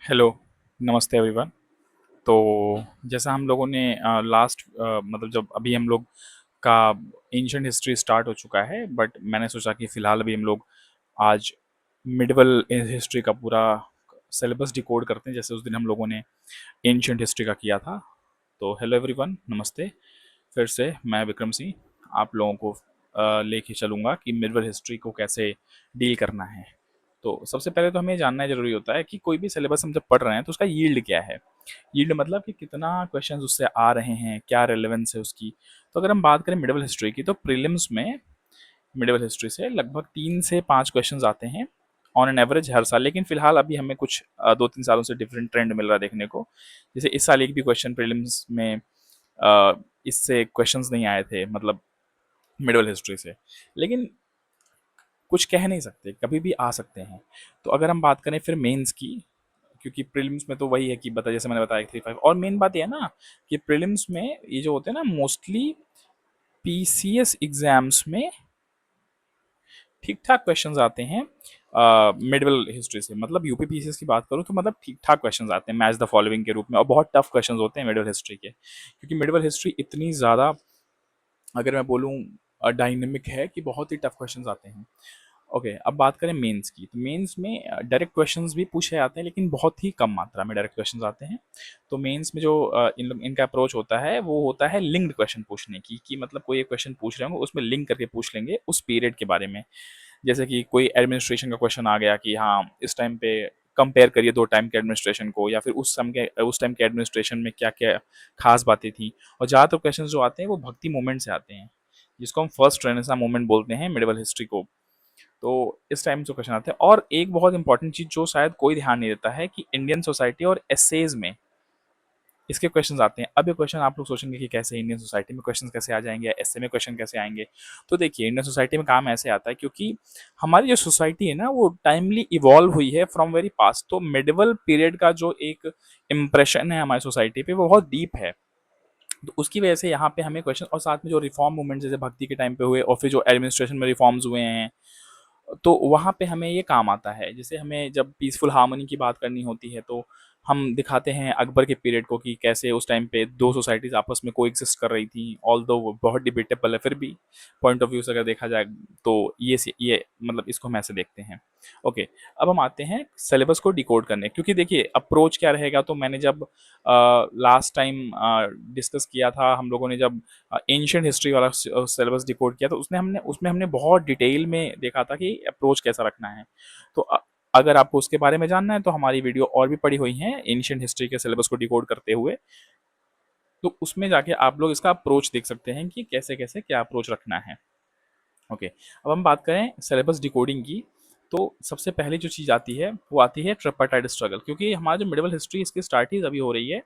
Hello, नमस्ते everyone. तो जैसा हम लोगों ने लास्ट मतलब जब अभी हम लोग का एंशिएंट हिस्ट्री स्टार्ट हो चुका है, बट मैंने सोचा कि फ़िलहाल अभी हम लोग आज मिडिवल हिस्ट्री का पूरा सिलेबस डिकोड करते हैं, जैसे उस दिन हम लोगों ने एंशिएंट हिस्ट्री का किया था। तो हेलो एवरीवन, नमस्ते। फिर से मैं विक्रम सिंह आप लोगों को लेके चलूँगा कि मिडिवल हिस्ट्री को कैसे डील करना है। तो सबसे पहले तो हमें जानना ज़रूरी होता है कि कोई भी सिलेबस हम जब पढ़ रहे हैं तो उसका यील्ड क्या है। यील्ड मतलब कि कितना क्वेश्चंस उससे आ रहे हैं, क्या रेलेवेंस है उसकी। तो अगर हम बात करें मिडिवल हिस्ट्री की, तो प्रीलिम्स में मिडिवल हिस्ट्री से लगभग 3 से 5 क्वेश्चंस आते हैं ऑन एन एवरेज हर साल। लेकिन फिलहाल अभी हमें कुछ 2-3 सालों से डिफरेंट ट्रेंड मिल रहा है देखने को। जैसे इस साल एक भी क्वेश्चन प्रीलिम्स में इससे क्वेश्चंस नहीं आए थे, मतलब मिडिवल हिस्ट्री से। लेकिन कुछ कह नहीं सकते, कभी भी आ सकते हैं। तो अगर हम बात करें फिर मेंस की, क्योंकि प्रीलिम्स में तो वही है कि बता, जैसे मैंने बताया 3-5। और मेन बात यह है ना कि प्रीलिम्स में ये जो होते हैं ना, मोस्टली पीसीएस एग्जाम्स में ठीक ठाक क्वेश्चंस आते हैं मिडिवल हिस्ट्री से। मतलब यूपी पीसीएस की बात करूं तो मतलब ठीक ठाक क्वेश्चंस आते हैं मैच द फॉलोइंग के रूप में, और बहुत टफ क्वेश्चंस होते हैं मिडिवल हिस्ट्री के, क्योंकि मिडिवल हिस्ट्री इतनी ज़्यादा, अगर मैं बोलूँ, डायनेमिक है कि बहुत ही टफ क्वेश्चंस आते हैं। ओके, अब बात करें मेंस की, तो मेंस में डायरेक्ट क्वेश्चंस भी पूछे जाते हैं, लेकिन बहुत ही कम मात्रा में डायरेक्ट क्वेश्चंस आते हैं। तो मेंस में जो इनका अप्रोच होता है वो होता है लिंक्ड क्वेश्चन पूछने की, कि मतलब कोई एक क्वेश्चन पूछ रहे होंगे, उसमें लिंक करके पूछ लेंगे उस पीरियड के बारे में। जैसे कि कोई एडमिनिस्ट्रेशन का क्वेश्चन आ गया कि हाँ, इस टाइम पे कंपेयर करिए 2 टाइम के एडमिनिस्ट्रेशन को, या फिर उस टाइम के एडमिनिस्ट्रेशन में क्या क्या खास बातें थी। और ज़्यादातर क्वेश्चन जो आते हैं वो भक्ति मूवमेंट से आते हैं, जिसको हम फर्स्ट रेनेसां मूवमेंट बोलते हैं मिडिवल हिस्ट्री को। तो इस टाइम से क्वेश्चन आते हैं। और एक बहुत इंपॉर्टेंट चीज जो शायद कोई ध्यान नहीं देता है, कि इंडियन सोसाइटी और एसेज में इसके क्वेश्चंस आते हैं। अब ये क्वेश्चन आप लोग सोचेंगे कि कैसे इंडियन सोसाइटी में क्वेश्चन कैसे आ जाएंगे, एसए में क्वेश्चन कैसे आएंगे। तो देखिए, इंडियन सोसाइटी में काम ऐसे आता है क्योंकि हमारी जो सोसाइटी है ना, वो टाइमली इवॉल्व हुई है फ्रॉम वेरी पास्ट। तो मिडिवल पीरियड का जो एक इम्प्रेशन है हमारी सोसाइटी पे, वो बहुत डीप है। तो उसकी वजह से यहाँ पे हमें क्वेश्चन, और साथ में जो रिफॉर्म मूवमेंट जैसे भक्ति के टाइम पे हुए, और फिर जो एडमिनिस्ट्रेशन में रिफॉर्म्स हुए हैं, तो वहाँ पे हमें ये काम आता है। जैसे हमें जब पीसफुल हार्मनी की बात करनी होती है, तो हम दिखाते हैं अकबर के पीरियड को, कि कैसे उस टाइम पे दो सोसाइटीज आपस में को एग्जिस्ट कर रही थी। ऑल दो वो बहुत डिबेटेबल है, फिर भी पॉइंट ऑफ व्यू से अगर देखा जाए तो ये मतलब इसको हम ऐसे देखते हैं। ओके, अब हम आते हैं सिलेबस को डिकोड करने। क्योंकि देखिए, अप्रोच क्या रहेगा, तो मैंने जब लास्ट टाइम डिस्कस किया था, हम लोगों ने जब एंशियंट हिस्ट्री वाला सिलेबस डिकोड किया, तो उसमें हमने बहुत डिटेल में देखा था कि अप्रोच कैसा रखना है। तो अगर आपको उसके बारे में जानना है तो हमारी वीडियो और भी पड़ी हुई हैं एंशियंट हिस्ट्री के सिलेबस को डिकोड करते हुए। तो उसमें जाके आप लोग इसका अप्रोच देख सकते हैं कि कैसे कैसे क्या अप्रोच रखना है। ओके, अब हम बात करें सिलेबस डिकोडिंग की, तो सबसे पहले जो चीज़ आती है वो आती है ट्रिपार्टाइट स्ट्रगल। क्योंकि हमारा जो मिडिवल हिस्ट्री, इसकी स्टार्ट ही अभी हो रही है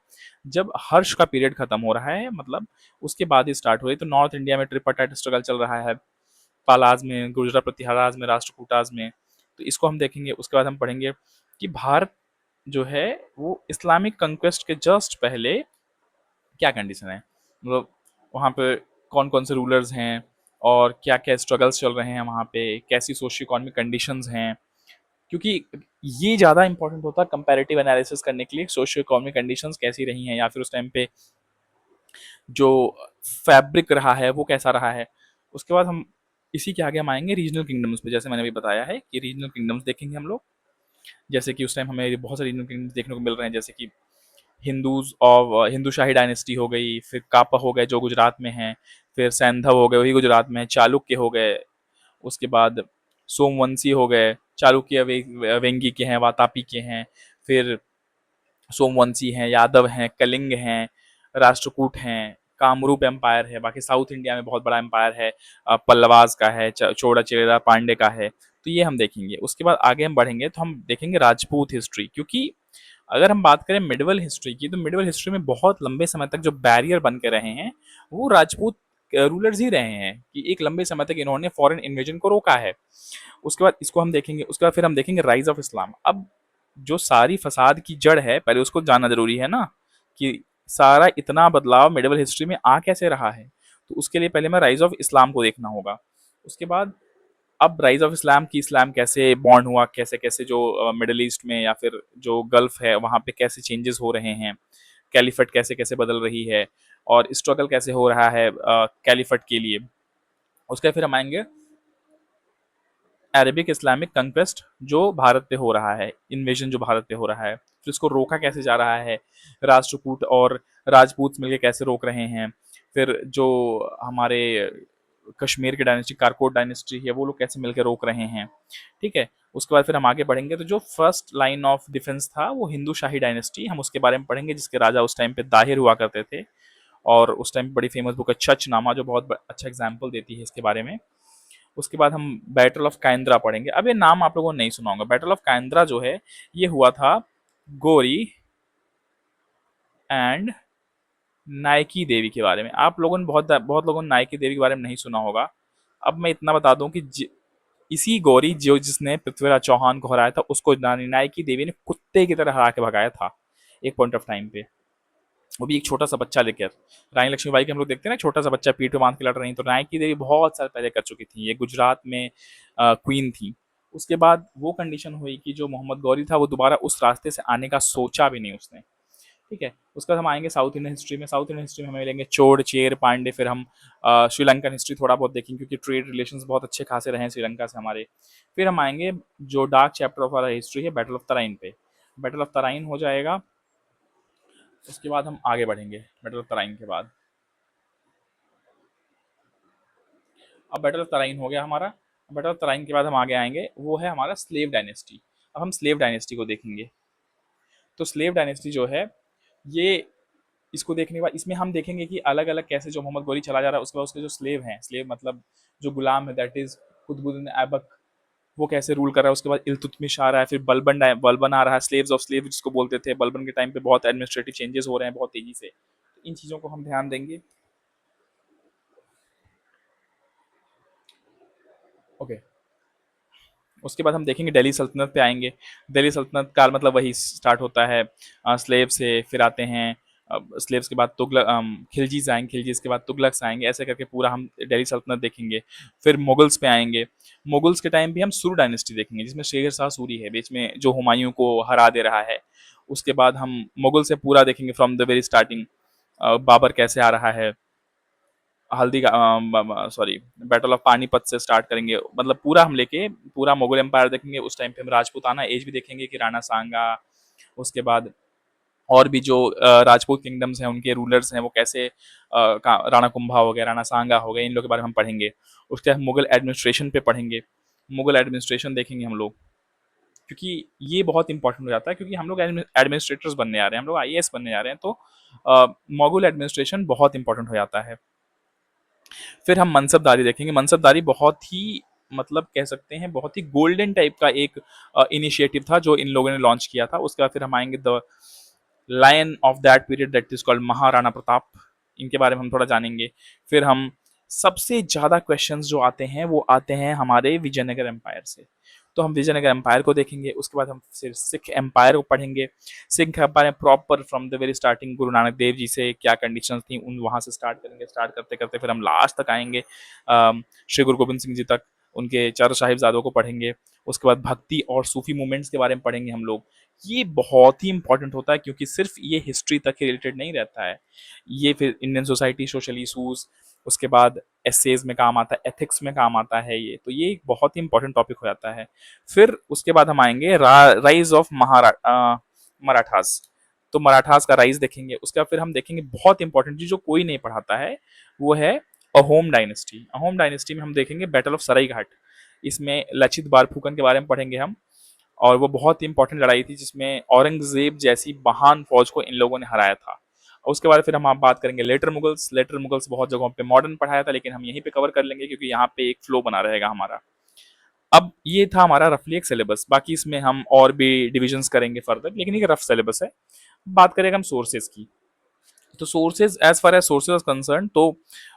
जब हर्ष का पीरियड खत्म हो रहा है, मतलब उसके बाद ही स्टार्ट हो रही है। तो नॉर्थ इंडिया में ट्रिपार्टाइट स्ट्रगल चल रहा है, पालाज में, गुर्जर प्रतिहाराज में, राष्ट्रकूटाज में। तो इसको हम देखेंगे। उसके बाद हम पढ़ेंगे कि भारत जो है वो इस्लामिक कंक्वेस्ट के जस्ट पहले क्या कंडीशन है, मतलब वहाँ पे कौन कौन से रूलर्स हैं, और क्या क्या स्ट्रगल्स चल रहे हैं वहाँ पे, कैसी सोशियो इकोनॉमिक कंडीशंस हैं। क्योंकि ये ज़्यादा इंपॉर्टेंट होता है कंपैरेटिव एनालिसिस करने के लिए, सोशियो इकोनॉमिक कंडीशंस कैसी रही हैं, या फिर उस टाइम पे जो फैब्रिक रहा है वो कैसा रहा है। उसके बाद हम इसी के आगे हम आएंगे रीजनल किंगडम्स पे। जैसे मैंने अभी बताया है कि रीजनल किंगडम्स देखेंगे हम लोग। जैसे कि उस टाइम हमें बहुत सारे रीजनल किंगडम्स देखने को मिल रहे हैं, जैसे कि हिंदूज और हिंदू शाही डायनेस्टी हो गई, फिर कापा हो गए जो गुजरात में है, फिर सैंधव हो गए वही गुजरात में है, चालुक्य हो गए, उसके बाद सोमवंशी हो गए, चालुक्य वेंगी के हैं, वातापी के हैं, फिर सोमवंशी हैं, यादव हैं, कलिंग हैं, राष्ट्रकूट हैं, कामरूप एम्पायर है, बाकी साउथ इंडिया में बहुत बड़ा एम्पायर है, पल्लवाज का है, चोड़ा चेरा पांडे का है। तो ये हम देखेंगे। उसके बाद आगे हम बढ़ेंगे तो हम देखेंगे राजपूत हिस्ट्री। क्योंकि अगर हम बात करें मिडिवल हिस्ट्री की, तो मिडिवल हिस्ट्री में बहुत लंबे समय तक जो बैरियर बन के रहे हैं वो राजपूत रूलर्स ही रहे हैं, कि एक लंबे समय तक इन्होंने फॉरेन इन्वेजन को रोका है। उसके बाद इसको हम देखेंगे। उसके बाद फिर हम देखेंगे राइज ऑफ इस्लाम। अब जो सारी फसाद की जड़ है, पहले उसको जानना जरूरी है ना, कि सारा इतना बदलाव मिडिवल हिस्ट्री में आ कैसे रहा है। तो उसके लिए पहले मैं राइज ऑफ इस्लाम को देखना होगा। उसके बाद अब राइज ऑफ इस्लाम की इस्लाम कैसे बॉर्न हुआ, कैसे कैसे जो मिडल ईस्ट में या फिर जो गल्फ है वहाँ पे कैसे चेंजेस हो रहे हैं, कैलिफेट कैसे कैसे बदल रही है और स्ट्रगल कैसे हो रहा है कैलिफेट के लिए। उसके फिर हम आएंगे अरेबिक इस्लामिक कंक्वेस्ट जो भारत पे हो रहा है, इन्वेजन जो भारत पे हो रहा है, फिर उसको रोका कैसे जा रहा है, राष्ट्रकूट और राजपूत मिलके कैसे रोक रहे हैं, फिर जो हमारे कश्मीर की डायनेस्टी कारकोट डायनेस्टी है वो लोग कैसे मिलकर रोक रहे हैं। ठीक है, उसके बाद फिर हम आगे बढ़ेंगे तो जो फर्स्ट लाइन ऑफ डिफेंस था वो हिंदू शाही डायनेस्टी, हम उसके बारे में पढ़ेंगे जिसके राजा उस टाइम पे दाहिर हुआ करते थे। और उस टाइम बड़ी फेमस बुक है छच नामा जो बहुत अच्छा एग्जाम्पल देती है इसके बारे में। उसके बाद हम बैटल ऑफ काइंद्रा पढ़ेंगे। अब ये नाम आप लोगों ने नहीं सुना होगा। बैटल ऑफ काइंद्रा जो है ये हुआ था गोरी एंड नायकी देवी के बारे में। आप लोगों ने बहुत बहुत लोगों ने नायकी देवी के बारे में नहीं सुना होगा। अब मैं इतना बता दूं कि इसी गौरी जो जिसने पृथ्वीराज चौहान को हराया था उसको नायकी देवी ने कुत्ते की तरह हरा के भगाया था एक पॉइंट ऑफ टाइम पे, वो भी एक छोटा सा बच्चा लेकर। रानी लक्ष्मीबाई के हम लोग देखते हैं ना, छोटा सा बच्चा पीठ पे बांध के लड़ रही, तो नायकी देवी बहुत साल पहले कर चुकी थी, ये गुजरात में क्वीन थी। उसके बाद वो कंडीशन हुई कि जो मोहम्मद गौरी था वो दोबारा उस रास्ते से आने का सोचा भी नहीं उसने। ठीक है, उसके बाद हम आएंगे साउथ इंडियन हिस्ट्री में। साउथ इंडियन हिस्ट्री में हमें मिलेंगे चोर चेर पांडे, फिर हम श्रीलंकन हिस्ट्री थोड़ा बहुत देखेंगे क्योंकि ट्रेड रिलेशंस बहुत अच्छे खासे रहे हैं श्रीलंका से हमारे। फिर हम आएंगे जो dark chapter of our history है बैटल ऑफ तराइन पे। बैटल ऑफ तराइन हो जाएगा, उसके बाद हम आगे बढ़ेंगे बैटल ऑफ तराइन के बाद। अब बैटल ऑफ तराइन हो गया हमारा। बैटल ऑफ तराइन के बाद हम आगे आएंगे, वो है हमारा स्लेव डायनेस्टी। अब हम स्लेव डायनेस्टी को देखेंगे। तो स्लेव डायनेस्टी जो है ये, इसको देखने के बाद इसमें हम देखेंगे कि अलग अलग कैसे जो मोहम्मद गौरी चला जा रहा है उसके बाद उसके जो स्लेव हैं, स्लेव मतलब जो गुलाम है, दैट इज कुतुबुद्दीन ऐबक, वो कैसे रूल कर रहा है। उसके बाद इल्तुतमिश आ रहा है, फिर बलबन बलबन आ रहा है, स्लेव्स ऑफ स्लेव जिसको बोलते थे। बलबन के टाइम पे बहुत एडमिनिस्ट्रेटिव चेंजेस हो रहे हैं बहुत तेजी से, इन चीज़ों को हम ध्यान देंगे। ओके, उसके बाद हम देखेंगे दिल्ली सल्तनत पे आएंगे। दिल्ली सल्तनत काल मतलब वही स्टार्ट होता है स्लेव से, फिर आते हैं स्लेव्स के बाद तुगलक, खिलजीज आएंगे, खिलजीज के बाद तुगलक्स आएंगे, ऐसे करके पूरा हम दिल्ली सल्तनत देखेंगे। फिर मुगल्स पे आएंगे। मुगल्स के टाइम भी हम सूरी डायनेस्टी देखेंगे जिसमें शेर शाह सूरी है बीच में जो हुमायूं को हरा दे रहा है। उसके बाद हम मुगल से पूरा देखेंगे from the very starting, Babur कैसे आ रहा है, हल्दी का सॉरी बैटल ऑफ पानीपत से स्टार्ट करेंगे, मतलब पूरा हम लेके पूरा मुगल एम्पायर देखेंगे। उस टाइम पे हम राजपूताना एज भी देखेंगे कि राणा सांगा, उसके बाद और भी जो राजपूत किंगडम्स हैं उनके रूलर्स हैं वो कैसे राणा कुंभा हो गया, राणा सांगा हो गए, इन लोगों के बारे में हम पढ़ेंगे। उसके बाद मुगल एडमिनिस्ट्रेशन पे पढ़ेंगे, मुगल एडमिनिस्ट्रेशन देखेंगे हम लोग, क्योंकि ये बहुत इंपॉर्टेंट हो जाता है क्योंकि हम लोग एडमिनिस्ट्रेटर्स बनने आ रहे हैं, हम लोग आईएएस बनने आ रहे हैं, तो मुगल एडमिनिस्ट्रेशन बहुत इंपॉर्टेंट हो जाता है। फिर हम मनसबदारी देखेंगे। मनसबदारी बहुत ही मतलब कह सकते हैं बहुत ही गोल्डन टाइप का एक इनिशिएटिव था जो इन लोगों ने लॉन्च किया था। उसके बाद फिर हम आएंगे the lion of that period that is called Maharana Pratap, इनके बारे में हम थोड़ा जानेंगे। फिर हम सबसे ज़्यादा क्वेश्चंस जो आते हैं वो आते हैं हमारे विजयनगर एम्पायर से, तो हम विजयनगर एम्पायर को देखेंगे। उसके बाद हम फिर सिख एम्पायर को पढ़ेंगे। सिख एम्पायर में proper from the very starting Guru Nanak Dev ji से क्या कंडीशंस थी उन वहाँ से स्टार्ट करेंगे, स्टार्ट करते करते फिर हम लास्ट तक आएंगे श्री गुरु गोबिंद सिंह जी तक, उनके चारों साहिबजादों को पढ़ेंगे। उसके बाद भक्ति और सूफी मूवमेंट्स के बारे में पढ़ेंगे हम लोग। ये बहुत ही इंपॉर्टेंट होता है क्योंकि सिर्फ ये हिस्ट्री तक ही रिलेटेड नहीं रहता है, ये फिर इंडियन सोसाइटी सोशल इशूज, उसके बाद एसेज में काम आता है, एथिक्स में काम आता है, ये तो ये एक बहुत ही इंपॉर्टेंट टॉपिक हो जाता है। फिर उसके बाद हम आएंगे राइज ऑफ मराठास, तो मराठास का राइज देखेंगे। उसके बाद फिर हम देखेंगे बहुत इंपॉर्टेंट चीज जो कोई नहीं पढ़ाता है, वो है अहोम डायनेस्टी। अहोम डायनेस्टी में हम देखेंगे बैटल ऑफ सराय घाट, इसमें लचित बारफुकन के बारे में पढ़ेंगे हम, और वो बहुत ही इंपॉर्टेंट लड़ाई थी जिसमें औरंगजेब जैसी महान फौज को इन लोगों ने हराया था। उसके बाद फिर हम आप बात करेंगे लेटर मुगल्स। लेटर मुगल्स बहुत जगहों पे मॉडर्न पढ़ाया था लेकिन हम यहीं पे कवर कर लेंगे क्योंकि यहाँ पे एक फ्लो बना रहेगा हमारा। अब ये था हमारा रफली एक सिलेबस, बाकी इसमें हम और भी डिविजन्स करेंगे फर्दर, लेकिन ये रफ सिलेबस है। बात करेंगे हम सोर्सेज की, तो sources as far as sources concern, तो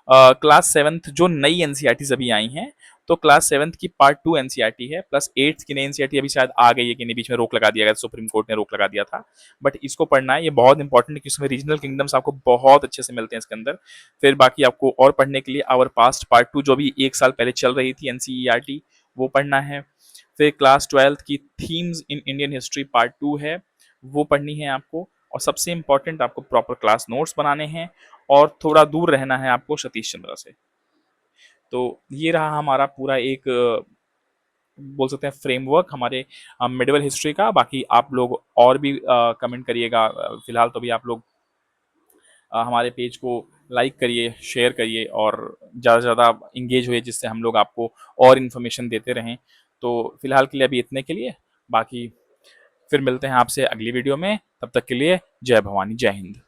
क्लास सेवन्थ जो नई एनसीईआरटी अभी आई हैं, तो क्लास सेवन्थ की पार्ट 2 एनसीईआरटी है, प्लस एट्थ की नई एनसीईआरटी अभी शायद आ गई है कि नहीं, बीच में रोक लगा दिया गया, सुप्रीम कोर्ट ने रोक लगा दिया था, बट इसको पढ़ना है, ये बहुत इंपॉर्टेंट है क्योंकि इसमें रीजनल किंगडम्स आपको बहुत अच्छे से मिलते हैं इसके अंदर। फिर बाकी आपको और पढ़ने के लिए आवर पास्ट पार्ट 2 जो भी एक साल पहले चल रही थी एनसीईआरटी, वो पढ़ना है। फिर क्लास 12th की themes in Indian history part 2 है, वो पढ़नी है आपको। और सबसे इम्पोर्टेंट आपको प्रॉपर क्लास नोट्स बनाने हैं और थोड़ा दूर रहना है आपको सतीश चंद्र से। तो ये रहा हमारा पूरा एक बोल सकते हैं फ्रेमवर्क हमारे मिडिवल हिस्ट्री का। बाकी आप लोग और भी कमेंट करिएगा। फिलहाल तो भी आप लोग हमारे पेज को लाइक करिए, शेयर करिए और ज़्यादा से ज़्यादा इंगेज हुए, जिससे हम लोग आपको और इन्फॉर्मेशन देते रहें। तो फिलहाल के लिए अभी इतने के लिए, बाकी फिर मिलते हैं आपसे अगली वीडियो में। तब तक के लिए जय भवानी, जय हिंद।